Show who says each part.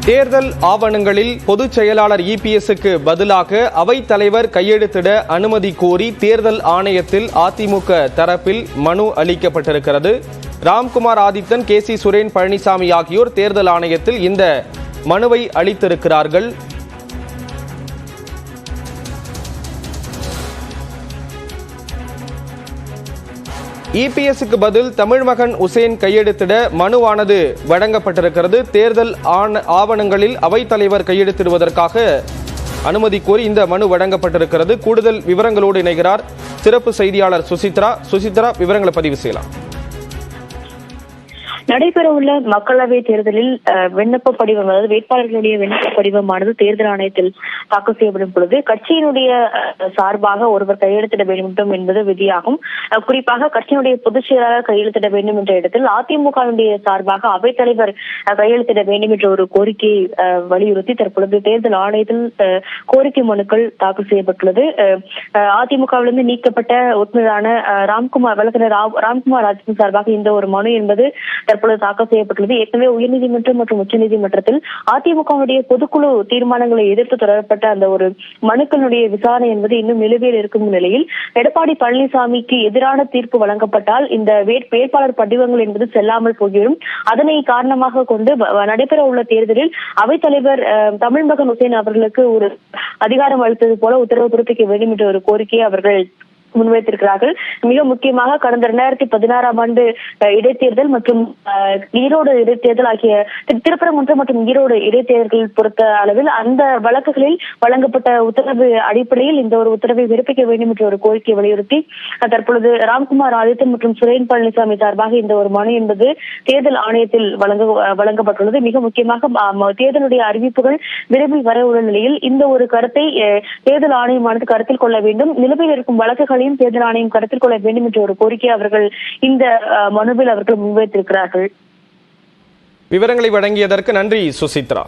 Speaker 1: தேர்தல் ஆவணங்களில் பொதுச் செயலாளர் இபிஎஸ்க்கு பதிலாக அவைத் தலைவர் கையெழுத்திட அனுமதி கோரி தேர்தல் ஆணையத்தில் அதிமுக தரப்பில் மனு அளிக்கப்பட்டிருக்கிறது. ராம்குமார் ஆதித்தன், KC சுரேன், பழனிசாமி ஆகியோர் தேர்தல் ஆணையத்தில் இந்த மனுவை அளித்திருக்கிறார்கள். இபிஎஸ்க்கு பதில் தமிழ்மகன் உசேன் கையெழுத்திட மனுவானது வழங்கப்பட்டிருக்கிறது. தேர்தல் ஆவணங்களில் அவைத்தலைவர் கையெழுத்திடுவதற்காக அனுமதி கோரி இந்த மனு வழங்கப்பட்டிருக்கிறது. கூடுதல் விவரங்களோடு இணைகிறார் சிறப்பு செய்தியாளர் சுசித்ரா. விவரங்களை பதிவு செய்யலாம்.
Speaker 2: நடைபெறவுள்ள மக்களவை தேர்தலில் விண்ணப்ப படிவம், அதாவது வேட்பாளர்களுடைய விண்ணப்ப படிவமானது தேர்தல் ஆணையத்தில் தாக்கல் செய்யப்படும் பொழுது கட்சியினுடைய சார்பாக ஒருவர் கையெழுத்திட வேண்டும் என்பது விதியாகும். குறிப்பாக கட்சியினுடைய பொதுச் செயலாளர் கையெழுத்திட வேண்டும் என்ற இடத்தில் அதிமுகவினுடைய சார்பாக அவைத்தலைவர் கையெழுத்திட வேண்டும் என்ற ஒரு கோரிக்கையை வலியுறுத்தி தற்பொழுது தேர்தல் ஆணையத்தில் கோரிக்கை மனுக்கள் தாக்கல் செய்யப்பட்டுள்ளது. அதிமுகவிலிருந்து நீக்கப்பட்ட உறுப்பினரான வழக்கறிஞர் ராம்குமார் ஆதித்தன் சார்பாக இந்த ஒரு மனு என்பது தற்பொழுது தாக்கல் செய்யப்பட்டுள்ளது. ஏற்கனவே உயர்நீதிமன்றம் மற்றும் உச்சநீதிமன்றத்தில் அதிமுகவுடைய பொதுக்குழு தீர்மானங்களை எதிர்த்து தொடரப்பட்ட அந்த ஒரு மனுக்களுடைய விசாரணை என்பது இன்னும் நிலுவையில் இருக்கும் நிலையில் எடப்பாடி பழனிசாமிக்கு எதிரான தீர்ப்பு வழங்கப்பட்டால் இந்த வேட்பாளர் படிவங்கள் என்பது செல்லாமல் போகிவிடும். அதனை காரணமாக கொண்டு நடைபெற உள்ள தேர்தலில் அவைத்தலைவர் தமிழ்மகன் உசேன் அவர்களுக்கு ஒரு அதிகாரம் அளித்தது போல உத்தரவு பிறப்பிக்க வேண்டும் என்ற ஒரு கோரிக்கையை அவர்கள் முன்வைத்திருக்கிறார்கள். மிக முக்கியமாக கடந்த 2016ஆம் ஆண்டு இடைத்தேர்தல் மற்றும் ஈரோடு இடைத்தேர்தல் ஆகிய திருப்பரங்குன்றம் மற்றும் ஈரோடு இடைத்தேர்தல்கள் பொறுத்த அளவில் அந்த வழக்குகளில் வழங்கப்பட்ட உத்தரவு அடிப்படையில் இந்த ஒரு உத்தரவை பிறப்பிக்க வேண்டும் என்ற ஒரு கோரிக்கையை வலியுறுத்தி தற்பொழுது ராம்குமார் ஆதித்தன் மற்றும் சுரேன் பழனிசாமி சார்பாக இந்த ஒரு மனு என்பது தேர்தல் ஆணையத்தில் வழங்கப்பட்டுள்ளது. மிக முக்கியமாக தேர்தலுடைய அறிவிப்புகள் விரைவில் வர உள்ள நிலையில் இந்த ஒரு கருத்தை தேர்தல் ஆணையமானது கருத்தில் கொள்ள வேண்டும். நிலுவையில் இருக்கும் வழக்குகளை தேர்தல் ஆணையம் கருத்தில் கொள்ள வேண்டும் என்ற ஒரு கோரிக்கை அவர்கள் இந்த மனுவில் அவர்கள் முன்வைத்திருக்கிறார்கள்.
Speaker 1: விவரங்களை வழங்கியதற்கு நன்றி சுசித்ரா.